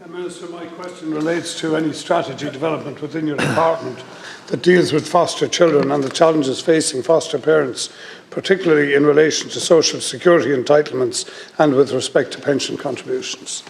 Minister, my question relates to any strategy development within your department that deals with foster children and the challenges facing foster parents, particularly in relation to social security entitlements and with respect to pension contributions.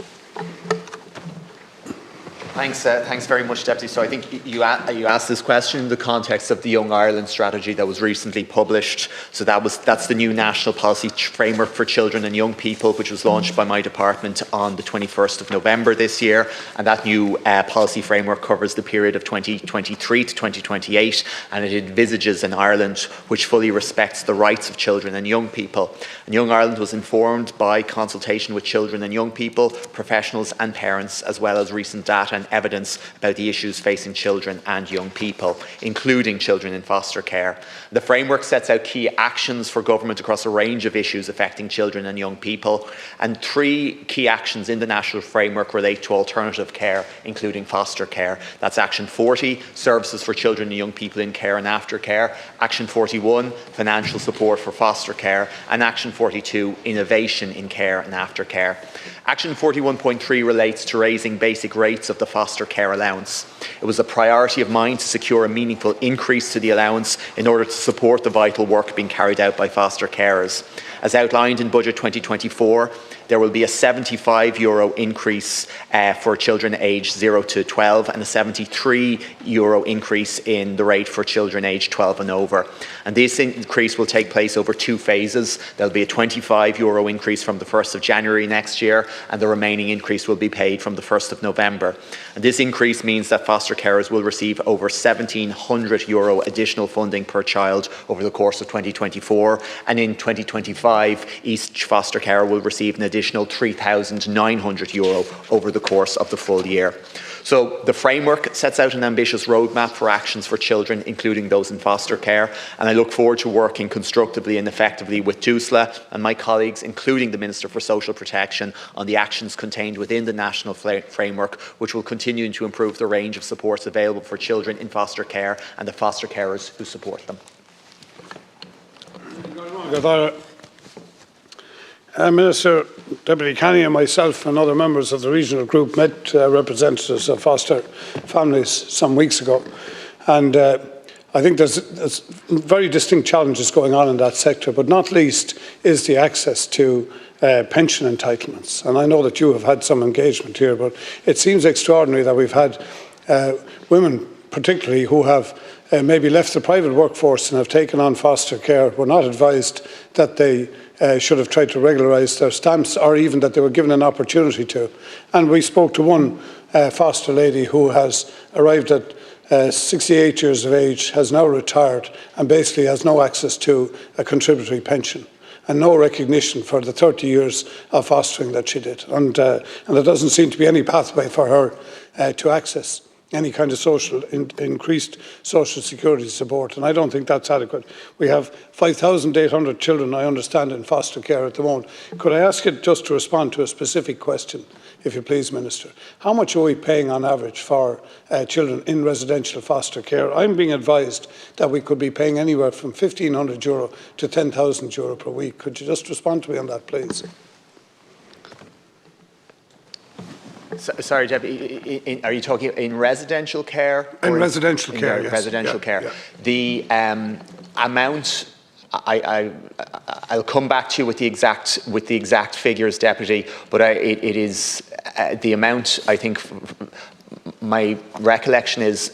Thanks very much, Deputy. So I think you asked this question in the context of the Young Ireland strategy that was recently published. So that's the new national policy framework for children and young people, which was launched by my department on the 21st of November this year. And that new policy framework covers the period of 2023 to 2028, and it envisages an Ireland which fully respects the rights of children and young people. And Young Ireland was informed by consultation with children and young people, professionals and parents, as well as recent data and evidence about the issues facing children and young people, including children in foster care. The framework sets out key actions for government across a range of issues affecting children and young people, and 3 key actions in the national framework relate to alternative care, including foster care. That's Action 40, services for children and young people in care and aftercare; Action 41, financial support for foster care; and Action 42, innovation in care and aftercare. Action 41.3 relates to raising basic rates of the foster care allowance. It was a priority of mine to secure a meaningful increase to the allowance in order to support the vital work being carried out by foster carers. As outlined in Budget 2024, there will be a €75 increase for children aged 0 to 12 and a €73 increase in the rate for children aged 12 and over. And this increase will take place over 2 phases. There will be a €25 increase from the 1st of January next year, and the remaining increase will be paid from the 1st of November. And this increase means that foster carers will receive over €1,700 additional funding per child over the course of 2024, and in 2025 each foster carer will receive an additional €3,900 over the course of the full year. So the framework sets out an ambitious roadmap for actions for children, including those in foster care, and I look forward to working constructively and effectively with TUSLA and my colleagues, including the Minister for Social Protection, on the actions contained within the national framework, which will continue to improve the range of supports available for children in foster care and the foster carers who support them. Minister, Deputy Canny and myself and other members of the regional group met representatives of foster families some weeks ago, and I think there's very distinct challenges going on in that sector, but not least is the access to pension entitlements. And I know that you have had some engagement here, but it seems extraordinary that we've had women particularly who have maybe left the private workforce and have taken on foster care, were not advised that they should have tried to regularise their stamps, or even that they were given an opportunity to. And we spoke to one foster lady who has arrived at 68 years of age, has now retired, and basically has no access to a contributory pension and no recognition for the 30 years of fostering that she did. And there doesn't seem to be any pathway for her to access any kind of increased social security support, and I don't think that's adequate. We have 5,800 children, I understand, in foster care at the moment. Could I ask you just to respond to a specific question, if you please, Minister? How much are we paying on average for children in residential foster care? I'm being advised that we could be paying anywhere from €1,500 to €10,000 per week. Could you just respond to me on that, please? Sorry, Debbie, are you talking in residential care? In residential care, yes. Residential care. Yeah. The amount, I'll come back to you with the exact figures, Deputy, but it is the amount, I think, my recollection is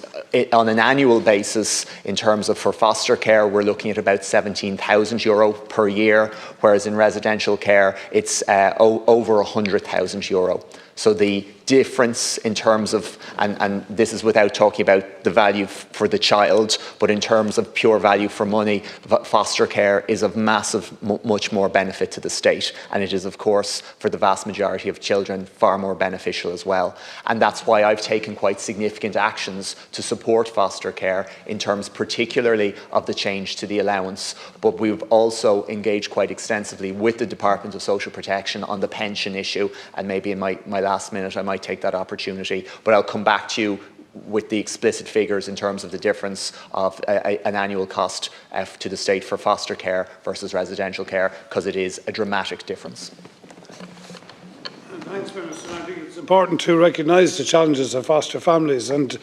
on an annual basis, in terms of for foster care, we're looking at about €17,000 per year, whereas in residential care, it's over €100,000. So the difference in terms of, and this is without talking about the value for the child, but in terms of pure value for money, foster care is of much more benefit to the state. And it is, of course, for the vast majority of children, far more beneficial as well. And that's why I've taken quite significant actions to support foster care in terms particularly of the change to the allowance. But we've also engaged quite extensively with the Department of Social Protection on the pension issue, and maybe in my last minute I might take that opportunity, but I'll come back to you with the explicit figures in terms of the difference of an annual cost to the state for foster care versus residential care, because it is a dramatic difference. Thanks, Minister. I think it's It's important to recognise the challenges of foster families, and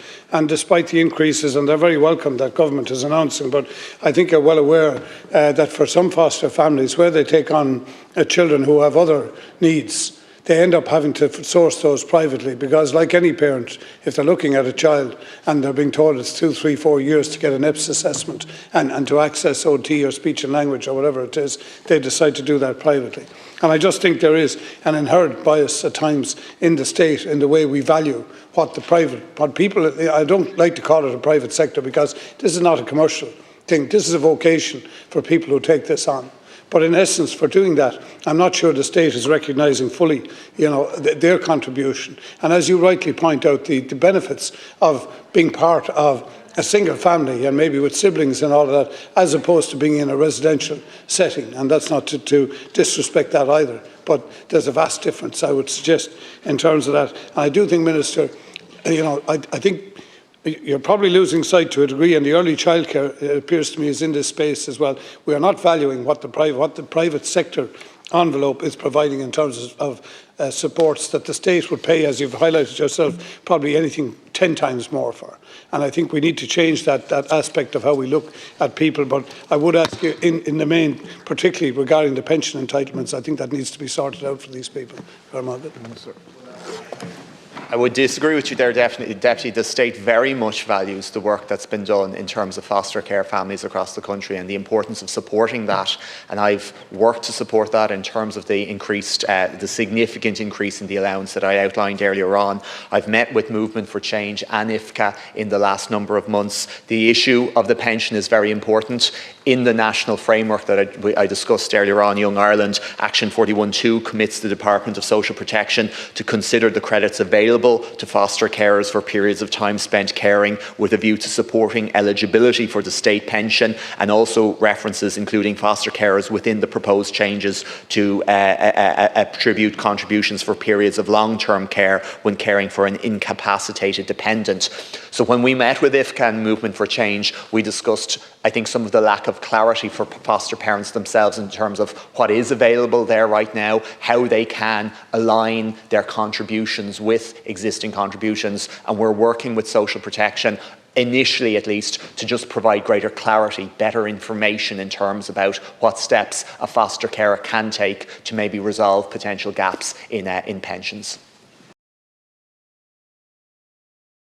despite the increases, and they're very welcome that government is announcing, but I think you're well aware that for some foster families, where they take on children who have other needs, they end up having to source those privately, because like any parent, if they're looking at a child and they're being told it's 2, 3, 4 years to get an EPS assessment and to access OT or speech and language or whatever it is, they decide to do that privately. And I just think there is an inherent bias at times in the state in the way we value what people, I don't like to call it a private sector, because this is not a commercial thing. This is a vocation for people who take this on. But in essence, for doing that, I'm not sure the state is recognising fully, their contribution. And as you rightly point out, the benefits of being part of a single family and maybe with siblings and all of that, as opposed to being in a residential setting. And that's not to disrespect that either. But there's a vast difference, I would suggest, in terms of that. And I do think, Minister, I think you're probably losing sight to a degree, and the early childcare, it appears to me, is in this space as well. We are not valuing what the private sector envelope is providing in terms of supports that the state would pay, as you've highlighted yourself, probably anything 10 times more for. And I think we need to change that aspect of how we look at people. But I would ask you, in the main, particularly regarding the pension entitlements, I think that needs to be sorted out for these people. I would disagree with you there, definitely. The state very much values the work that's been done in terms of foster care families across the country and the importance of supporting that. And I've worked to support that in terms of the significant increase in the allowance that I outlined earlier on. I've met with Movement for Change and IFCA in the last number of months. The issue of the pension is very important. In the national framework that I discussed earlier on, Young Ireland, Action 41.2 commits the Department of Social Protection to consider the credits available to foster carers for periods of time spent caring, with a view to supporting eligibility for the state pension, and also references including foster carers within the proposed changes to attribute contributions for periods of long-term care when caring for an incapacitated dependent. So when we met with IFCA and Movement for Change, we discussed, I think, some of the lack of clarity for foster parents themselves in terms of what is available there right now, how they can align their contributions with existing contributions, and we're working with social protection, initially at least, to just provide greater clarity, better information in terms about what steps a foster carer can take to maybe resolve potential gaps in pensions.